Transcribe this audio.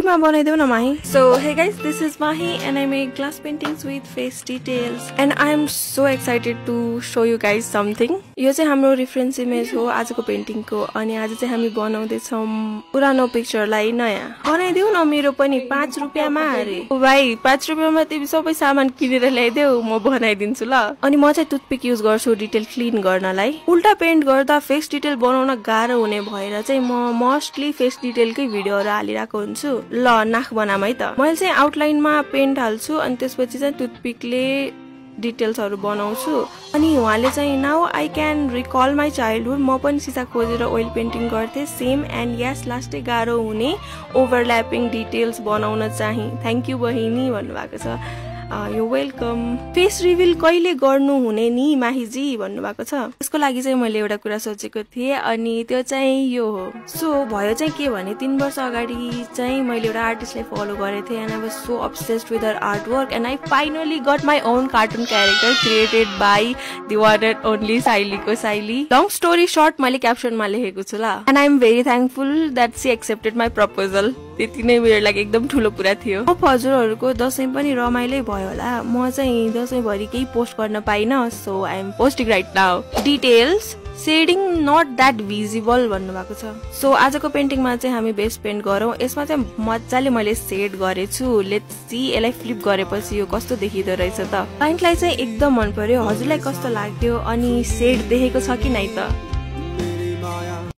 मा बनाइदेऊ न माही. So hey guys, this is Mahi and I make glass paintings with face details and I am so excited to show you guys something. यो चाहिँ हाम्रो reference image हो आजको पेन्टिङको अनि आज चाहिँ हामी बनाउँदै छौं पुरानो पिक्चरलाई नयाँ. बनाइदेऊ न मेरो पनि 5 रुपैयाँमा अरे. ओ भाइ 5 रुपैयाँमा तिमी सबै सामान किनेर ल्याइदेऊ म बनाइदिन्छु ल. अनि म चाहिँ टुथपिक युज गर्छु डिटेल क्लिन गर्नलाई. उल्टा पेन्ट गर्दा फेस डिटेल बनाउन गाह्रो हुने भएर चाहिँ म मोस्टली फेस डिटेलकै भिडियोहरु हालिराको हुन्छु. ल नाक बनाम है त. मैले चाहिँ आउटलाइनमा पेन्ट हाल्छु अनि त्यसपछि चाहिँ टुथपिकले डिटेल्सहरु बनाउँछु. अनि उहाँले चाहिँ now I can recall my childhood म पनि सिसा खोजेर ओइल पेन्टिङ गर्थे सेम एन्ड यस लास्टै गाह्रो हुने ओभरल्यापिङ डिटेल्स बनाउन चाहिँ थ्यांक यू बहिनी भन्नुभएको छ. यो वेलकम. फेस रिभिल कहिले गर्नु हुने नि माहीजी भन्नुभएको छ. त्यसको लागि चाहिँ मैले एउटा कुरा सोचेको थिएँ अनि त्यो चाहिँ यो हो. सो भयो चाहिँ के भने 3 वर्ष अगाडि चाहिँ मैले एउटा आर्टिस्टलाई फलो गरेको थिएँ and I was so obsessed with her art work and I finally got my own cartoon character created by the one and only साइलीको साइली. लङ स्टोरी सर्ट मैले क्याप्सनमा लेखेको छु ल. And I am very thankful that she accepted my proposal. त्यति नै मेरो लागि एकदम ठुलो कुरा थियो. हजुरहरूको दशैं पनि रमाइलै भयो होला. म चाहिँ दशैंभरि केही पोस्ट गर्न पाइनँ so I am posting right now. Details shading not that visible भन्नुभएको छ. सो आजको पेन्टिङमा चाहिँ हामी बेस पेन्ट गरौँ. यसमा चाहिँ मजाले मैले सेड गरेछु. लेट्स सी यसलाई फ्लिप गरेपछि यो कस्तो देखिँदो रहेछ त. क्लाइन्टलाई चाहिँ एकदम मन पर्यो. हजुरलाई कस्तो लाग्यो अनि सेड देखेको छ कि नै त